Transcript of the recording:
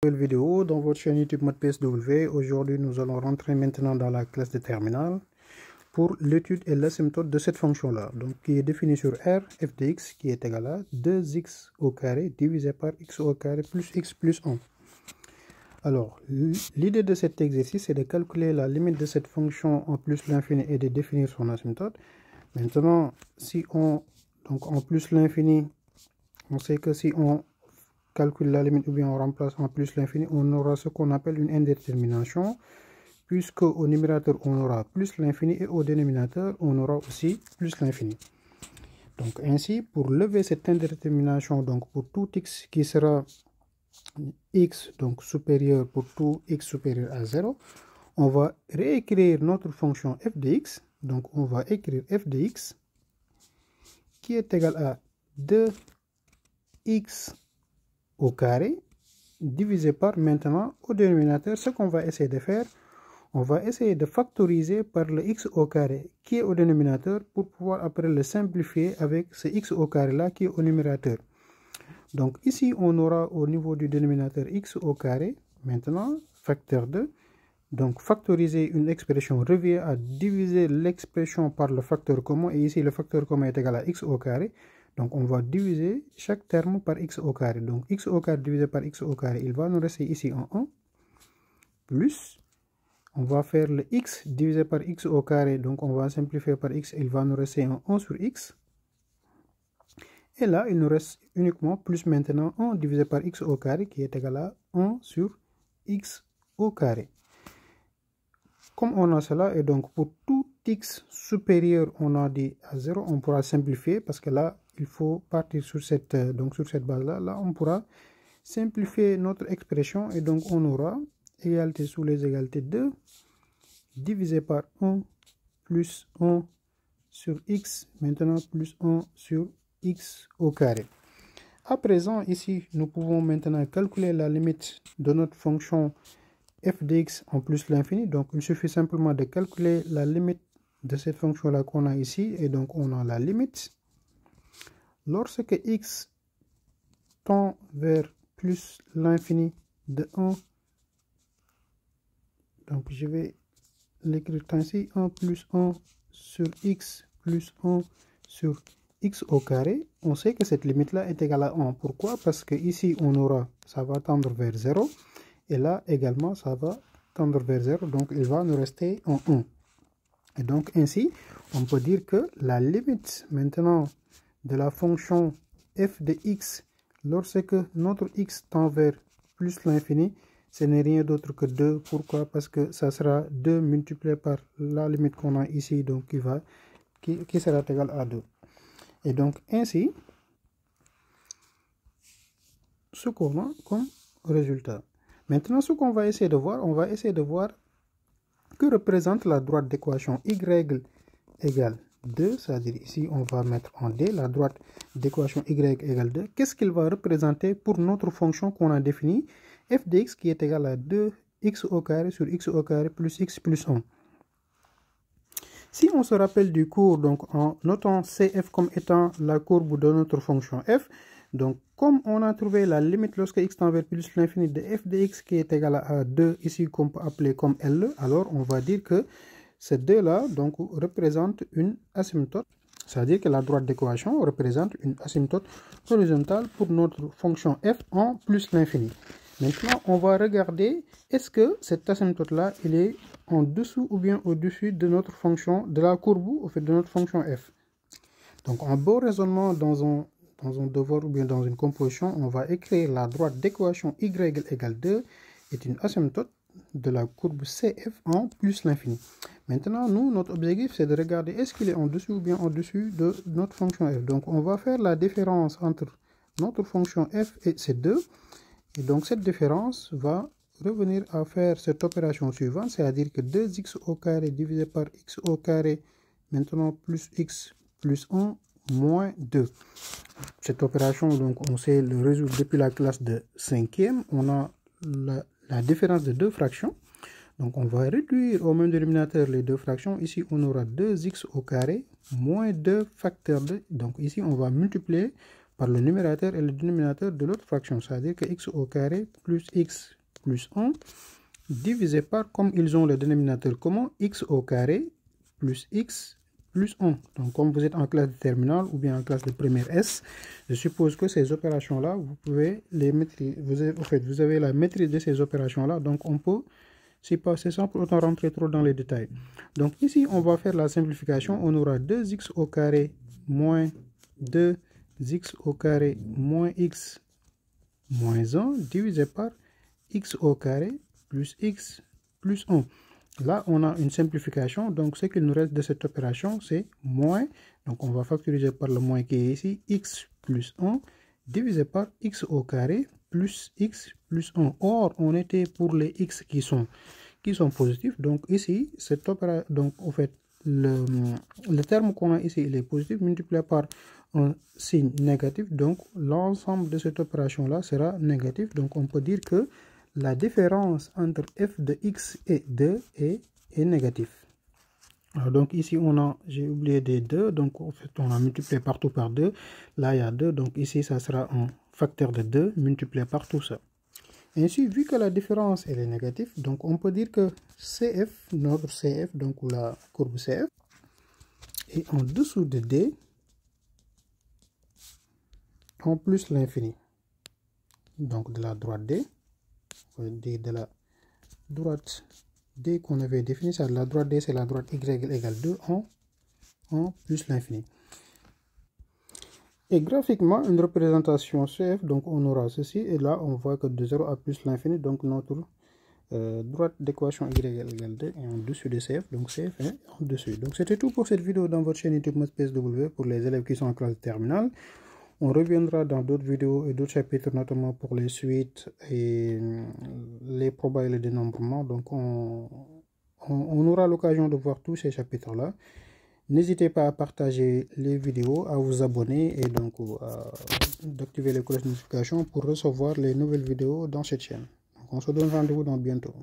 Nouvelle vidéo dans votre chaîne YouTube Mode PSW. Aujourd'hui, nous allons rentrer maintenant dans la classe de terminale pour l'étude et l'asymptote de cette fonction-là. Donc, qui est définie sur R f de x qui est égal à 2x au carré divisé par x au carré plus x plus 1. Alors, l'idée de cet exercice est de calculer la limite de cette fonction en plus l'infini et de définir son asymptote. Maintenant, si on, donc en plus l'infini, on sait que si on calcule la limite ou bien on remplace en plus l'infini, on aura ce qu'on appelle une indétermination, puisque au numérateur on aura plus l'infini et au dénominateur on aura aussi plus l'infini. Donc ainsi, pour lever cette indétermination, donc pour tout x qui sera x donc supérieur, pour tout x supérieur à 0, on va réécrire notre fonction f de x. Donc on va écrire f de x qui est égal à 2x au carré divisé par maintenant au dénominateur. Ce qu'on va essayer de faire, on va essayer de factoriser par le x au carré qui est au dénominateur pour pouvoir après le simplifier avec ce x au carré là qui est au numérateur. Donc ici on aura au niveau du dénominateur x au carré, maintenant facteur 2. Donc factoriser une expression revient à diviser l'expression par le facteur commun, et ici le facteur commun est égal à x au carré. Donc on va diviser chaque terme par x au carré. Donc x au carré divisé par x au carré, il va nous rester ici en 1. Plus, on va faire le x divisé par x au carré. Donc on va simplifier par x, il va nous rester en 1 sur x. Et là, il nous reste uniquement plus maintenant 1 divisé par x au carré qui est égal à 1 sur x au carré. Comme on a cela, et donc pour tout x supérieur, on a dit à 0, on pourra simplifier parce que là, il faut partir sur cette, base-là. Là, on pourra simplifier notre expression et donc on aura égalité sous les égalités 2 divisé par 1 plus 1 sur x, maintenant plus 1 sur x au carré. À présent, ici, nous pouvons maintenant calculer la limite de notre fonction f de x en plus l'infini. Donc il suffit simplement de calculer la limite de cette fonction là qu'on a ici, et donc on a la limite lorsque x tend vers plus l'infini de 1. Donc je vais l'écrire ainsi: 1 plus 1 sur x plus 1 sur x au carré. On sait que cette limite là est égale à 1. Pourquoi? Parce que ici on aura, ça va tendre vers 0. Et là également, ça va tendre vers 0. Donc, il va nous rester en 1. Et donc, ainsi, on peut dire que la limite maintenant de la fonction f de x lorsque notre x tend vers plus l'infini, ce n'est rien d'autre que 2. Pourquoi? Parce que ça sera 2 multiplié par la limite qu'on a ici, donc qui sera égal à 2. Et donc, ainsi, ce qu'on a comme résultat. Maintenant, ce qu'on va essayer de voir, on va essayer de voir que représente la droite d'équation y égale 2, c'est-à-dire ici on va mettre en D la droite d'équation y égale 2. Qu'est-ce qu'il va représenter pour notre fonction qu'on a définie, f de x qui est égal à 2x au carré sur x au carré plus x plus 1. Si on se rappelle du cours, donc en notant CF comme étant la courbe de notre fonction f, donc comme on a trouvé la limite lorsque x tend vers plus l'infini de f de x qui est égal à 2, ici qu'on peut appeler comme L, alors on va dire que ces deux-là donc représentent une asymptote, c'est-à-dire que la droite d'équation représente une asymptote horizontale pour notre fonction f en plus l'infini. Maintenant, on va regarder est-ce que cette asymptote-là, il est en dessous ou bien au-dessus de notre fonction, de la courbe au fait de notre fonction f. Donc, en beau raisonnement, dans un devoir ou bien dans une composition, on va écrire la droite d'équation y égale 2 est une asymptote de la courbe CF en plus l'infini. Maintenant, nous, notre objectif, c'est de regarder est-ce qu'il est en dessous ou bien en dessus de notre fonction f. Donc, on va faire la différence entre notre fonction f et ces deux. Et donc, cette différence va revenir à faire cette opération suivante, c'est-à-dire que 2x au carré divisé par x au carré, maintenant plus x plus 1 moins 2. Cette opération, donc, on sait le résoudre depuis la classe de 5e. On a la différence de deux fractions. Donc, on va réduire au même dénominateur les deux fractions. Ici, on aura 2x au carré moins 2 facteur 2. Donc, ici, on va multiplier par le numérateur et le dénominateur de l'autre fraction, c'est-à-dire que x au carré plus x plus 1 divisé par, comme ils ont le dénominateur commun, x au carré plus x plus 1. Donc comme vous êtes en classe de terminale ou bien en classe de première S, je suppose que ces opérations-là, vous pouvez les maîtriser. Vous avez la maîtrise de ces opérations-là, donc on peut, c'est pas simple, autant rentrer trop dans les détails. Donc ici, on va faire la simplification. On aura 2x au carré moins 2x au carré moins x moins 1 divisé par x au carré plus x plus 1. Là, on a une simplification. Donc, ce qu'il nous reste de cette opération, c'est moins. Donc, on va factoriser par le moins qui est ici, x plus 1 divisé par x au carré plus x plus 1. Or, on était pour les x qui sont positifs. Donc, ici, cette opération, donc, en fait, le terme qu'on a ici, il est positif, multiplié par un signe négatif. Donc, l'ensemble de cette opération-là sera négatif. Donc, on peut dire que la différence entre f de x et 2 est négatif. Alors donc ici, j'ai oublié des 2, donc en fait, on a multiplié partout par 2. Là, il y a 2, donc ici, ça sera un facteur de 2 multiplié par tout ça. Ainsi, vu que la différence elle est négative, donc on peut dire que CF, notre CF, donc la courbe CF, est en dessous de D en plus l'infini. Donc de la droite D. De la droite D qu'on avait définie, ça, la droite D c'est la droite y égale 2 en plus l'infini. Et graphiquement, une représentation CF, donc on aura ceci, et là on voit que de 0 à plus l'infini, donc notre droite d'équation y égale 2 est en dessus de CF, donc CF est en dessus. Donc c'était tout pour cette vidéo dans votre chaîne YouTube MathsPSW pour les élèves qui sont en classe terminale. On reviendra dans d'autres vidéos et d'autres chapitres, notamment pour les suites et les probas et les dénombrements. Donc, on aura l'occasion de voir tous ces chapitres-là. N'hésitez pas à partager les vidéos, à vous abonner et donc d'activer les cloches de notification pour recevoir les nouvelles vidéos dans cette chaîne. Donc, on se donne rendez-vous dans bientôt.